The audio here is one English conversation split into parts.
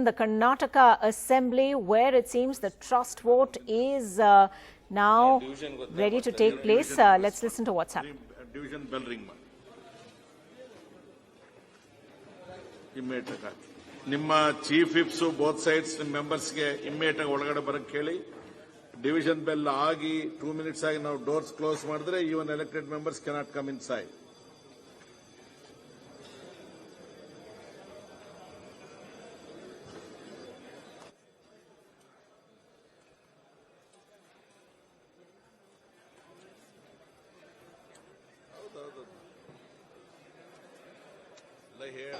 the Karnataka Assembly, where it seems the trust vote is now ready to take place. Let's listen to what's happening. Division bell ring. Immediate. Nimma chief whips both sides members ge immediate ಒಳಗಡೆ ಬರಕ್ಕೆ ಹೇಳಿ. Division bell ಆಗಿ 2 minutes ಆಗಿ ನಾವು doors close ಮಾಡಿದ್ರೆ even elected members cannot come inside. Here.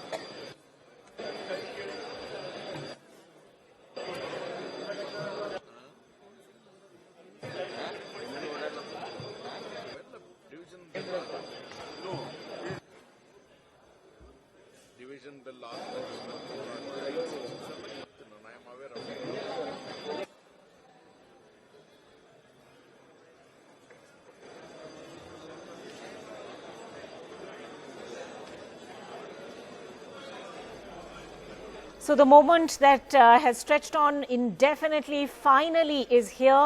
Division bell last I am aware of it. So the moment that has stretched on indefinitely finally is here.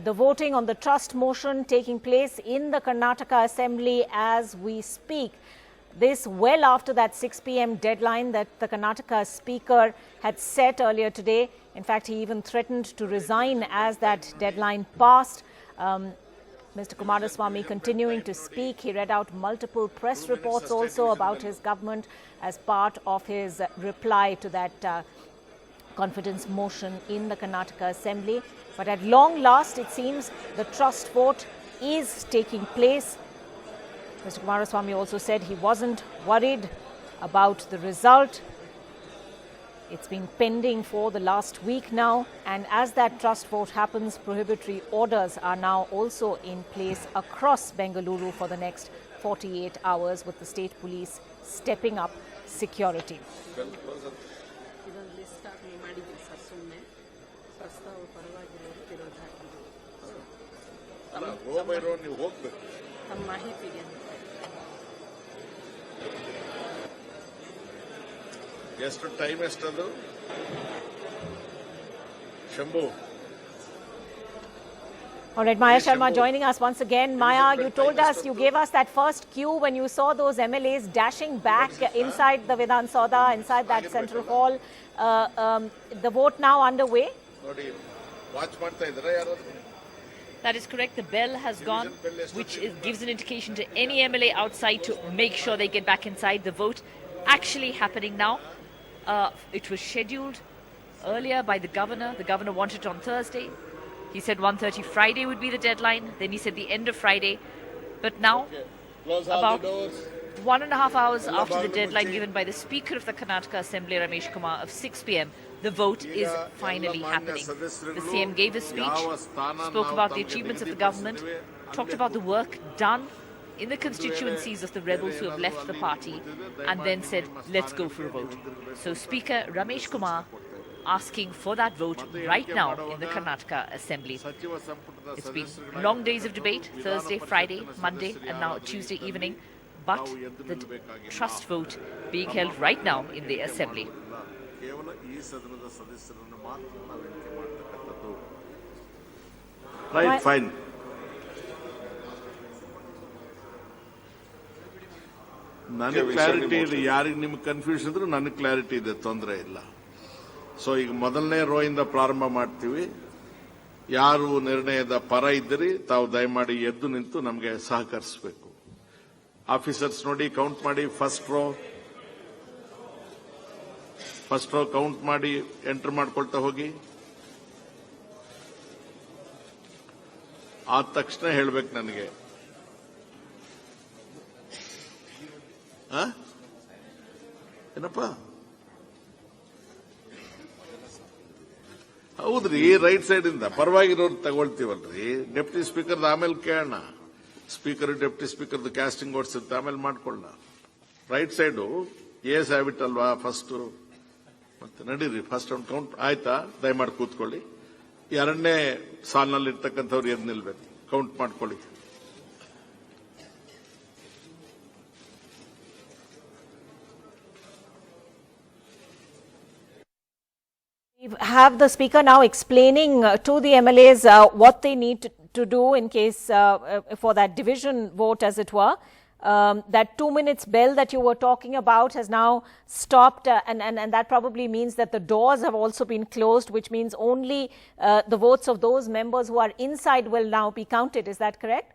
The voting on the trust motion taking place in the Karnataka Assembly as we speak. This well after that 6 p.m. deadline that the Karnataka Speaker had set earlier today. In fact, he even threatened to resign as that deadline passed. Mr. Kumaraswamy continuing to speak. He read out multiple press reports also about his government as part of his reply to that confidence motion in the Karnataka Assembly. But at long last, it seems the trust vote is taking place. Mr. Kumaraswamy also said he wasn't worried about the result. It's been pending for the last week now, and as that trust vote happens, prohibitory orders are now also in place across Bengaluru for the next 48 hours, with the state police stepping up security. ಎಷ್ಟು time ಎಷ್ಟದು Shambhu? All right, Maya Sharma joining us once again. Maya, you told us, you gave us that first cue when you saw those MLAs dashing back inside the Vidhan Sauda, inside that central hall. The vote now underway. Watch ಮಾಡ್ತಾ ಇದ್ದಾರೆ ಯಾರು? That is correct. The bell has gone, which gives an indication to any MLA outside to make sure they get back inside. The vote actually happening now. It was scheduled earlier by the governor. The governor wanted it on Thursday. He said 1:30 Friday would be the deadline. Then he said the end of Friday. But now, about 1.5 hours after the deadline given by the Speaker of the Karnataka Assembly, Ramesh of 6 p.m., the vote is finally happening. The CM gave a speech, spoke about the achievements of the government, talked about the work done in the constituencies of the rebels who have left the party, and then said, let's go for a vote. So Speaker Ramesh Kumar asking for that vote right now in the Karnataka Assembly. It's been long days of debate, Thursday, Friday, Monday, and now Tuesday evening, but the trust vote being held right now in the Assembly. Right, fine. ನನಗೆ clarity ಇದೆ. ಯಾರಿಗೆ ನಿಮ್ಗೆ confusion ಇದ್ರೂ ನನಗೆ clarity ಇದೆ, ತೊಂದರೆ ಇಲ್ಲ. So ಈಗ ಮೊದಲನೇ ರೋ ಇಂದ ಪ್ರಾರಂಭ ಮಾಡ್ತೀವಿ. ಯಾರು ನಿರ್ಣಯದ ಪರ ಇದ್ದೀರಿ ತಾವು ದಯಮಾಡಿ ಎದ್ದು ನಿಂತು ನಮಗೆ ಸಹಕರಿಸಬೇಕು. ಆಫೀಸರ್ಸ್ ನೋಡಿ ಕೌಂಟ್ ಮಾಡಿ. ಫಸ್ಟ್ ರೋ ಕೌಂಟ್ ಮಾಡಿ ಎಂಟರ್ ಮಾಡ್ಕೊಳ್ತಾ ಹೋಗಿ. ಆದ ತಕ್ಷಣ ಹೇಳ್ಬೇಕು ನನಗೆ. ಏನಪ್ಪ? ಹೌದ್ರಿ, ರೈಟ್ ಸೈಡ್ ಇಂದ ಪರವಾಗಿರೋರು ತಗೊಳ್ತೀವಲ್ರಿ. ಡೆಪ್ಟಿ ಸ್ಪೀಕರ್ ಆಮೇಲೆ ಕೇಳೋಣ. Speaker deputy speaker casting oats ಇರುತ್ತೆ, ಆಮೇಲೆ ಮಾಡ್ಕೊಳ್ಳೋಣ. ರೈಟ್ ಸೈಡು ಏಸ್ ಹ್ಯಾಬಿಟ್ ಅಲ್ವಾ ಫಸ್ಟ್. ಮತ್ತೆ ನಡೀರಿ, ಫಸ್ಟ್ ಒಂದು ಕೌಂಟ್ ಆಯ್ತಾ? ದಯಮಾಡಿ ಕೂತ್ಕೊಳ್ಳಿ. ಎರಡನೇ ಸಾಲಿನಲ್ಲಿ ಇರ್ತಕ್ಕಂಥವ್ರು ಎದ್ದು ನಿಲ್ಬೇಕು, ಕೌಂಟ್ ಮಾಡ್ಕೊಳ್ಳಿ. Have the speaker now explaining to the MLAs what they need to do in case for that division vote, as it were. That 2 minutes bell that you were talking about has now stopped, and that probably means that the doors have also been closed, which means only the votes of those members who are inside will now be counted. Is that correct?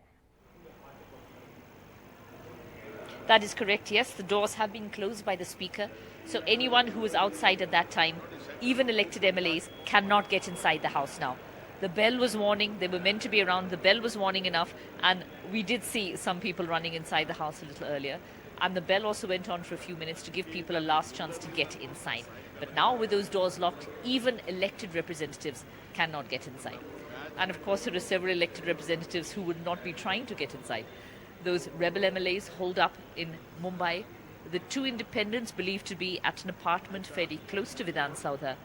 That is correct, yes. The doors have been closed by the Speaker. So anyone who was outside at that time, even elected MLAs, cannot get inside the House now. The bell was warning. They were meant to be around. The bell was warning enough. And we did see some people running inside the House a little earlier. And the bell also went on for a few minutes to give people a last chance to get inside. But now with those doors locked, even elected representatives cannot get inside. And of course, there are several elected representatives who would not be trying to get inside. Those rebel MLAs holed up in Mumbai. The two independents believed to be at an apartment fairly close to Vidhan Saudha.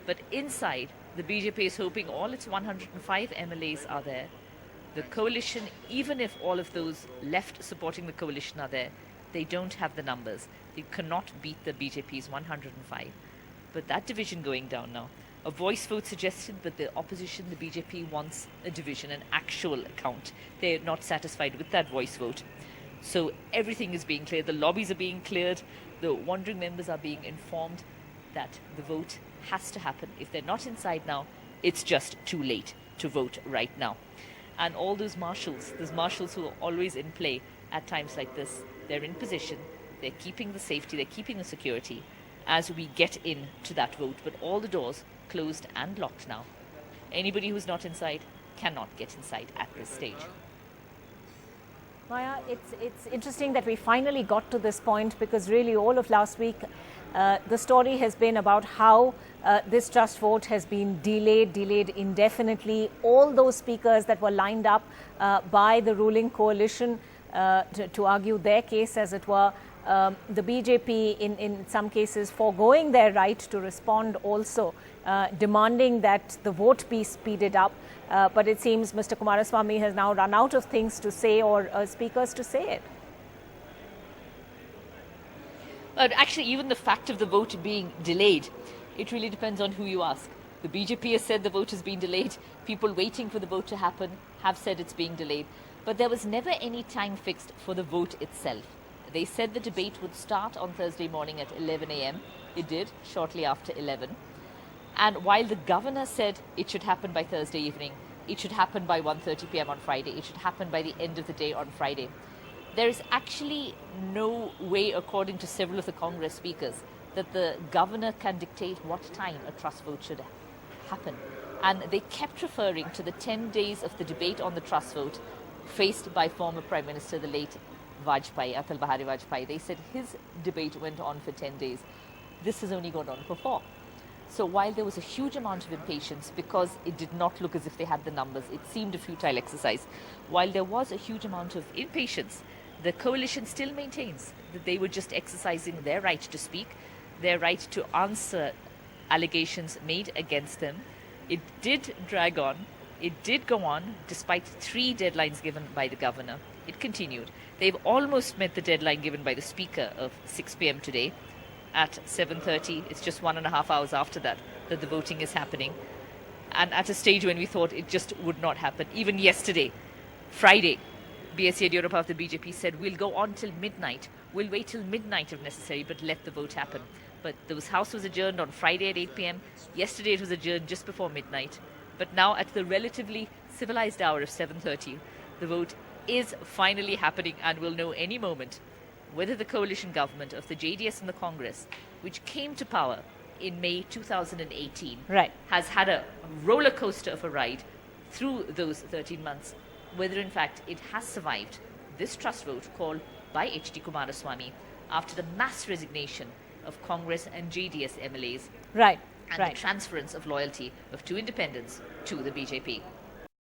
But inside, the BJP is hoping all its 105 MLAs are there. The coalition, even if all of those left supporting the coalition are there, they don't have the numbers. They cannot beat the BJP's 105. But that division going down now. A voice vote suggested that the opposition, the BJP, wants a division, an actual count. They're not satisfied with that voice vote. So everything is being cleared. The lobbies are being cleared. The wandering members are being informed that the vote has to happen. If they're not inside now, it's just too late to vote right now. And all those marshals who are always in play at times like this, they're in position. They're keeping the safety. They're keeping the security as we get into that vote. But all the doors closed and locked now. Anybody who's not inside cannot get inside at this stage. Maya, it's interesting that we finally got to this point, because really all of last week the story has been about how this trust vote has been delayed indefinitely. All those speakers that were lined up by the ruling coalition to argue their case, as it were, the BJP in some cases foregoing their right to respond, also demanding that the vote be speeded up. But it seems Mr. Kumaraswamy has now run out of things to say, or speakers to say it. Actually, even the fact of the vote being delayed, it really depends on who you ask. The BJP has said the vote has been delayed. People waiting for the vote to happen have said it's being delayed. But there was never any time fixed for the vote itself. They said the debate would start on Thursday morning at 11 a.m. It did, shortly after 11. And while the governor said it should happen by Thursday evening, it should happen by 1:30 p.m. on Friday, it should happen by the end of the day on Friday, there is actually no way, according to several of the Congress speakers, that the governor can dictate what time a trust vote should happen. And they kept referring to the 10 days of the debate on the trust vote faced by former Prime Minister, the late Vajpayee, Atal Bihari Vajpayee. They said his debate went on for 10 days. This has only gone on for 4. So while there was a huge amount of impatience, because it did not look as if they had the numbers, it seemed a futile exercise. While there was a huge amount of impatience, the coalition still maintains that they were just exercising their right to speak, their right to answer allegations made against them. It did drag on. It did go on despite 3 deadlines given by the governor. It continued. They've almost met the deadline given by the Speaker of 6 p.m. today. At 7:30, it's just 1.5 hours after that the voting is happening. And at a stage when we thought it just would not happen. Even yesterday, Friday, B.S. Yediyurappa of the BJP said, we'll go on till midnight. We'll wait till midnight if necessary, but let the vote happen. But the House was adjourned on Friday at 8 p.m. Yesterday it was adjourned just before midnight. But now at the relatively civilized hour of 7:30, the vote is finally happening, and we'll know any moment whether the coalition government of the JDS and the Congress, which came to power in May 2018, has had a roller coaster of a ride through those 13 months, whether in fact it has survived this trust vote called by H.D. Kumaraswamy after the mass resignation of Congress and JDS MLAs and the transference of loyalty of 2 independents to the BJP.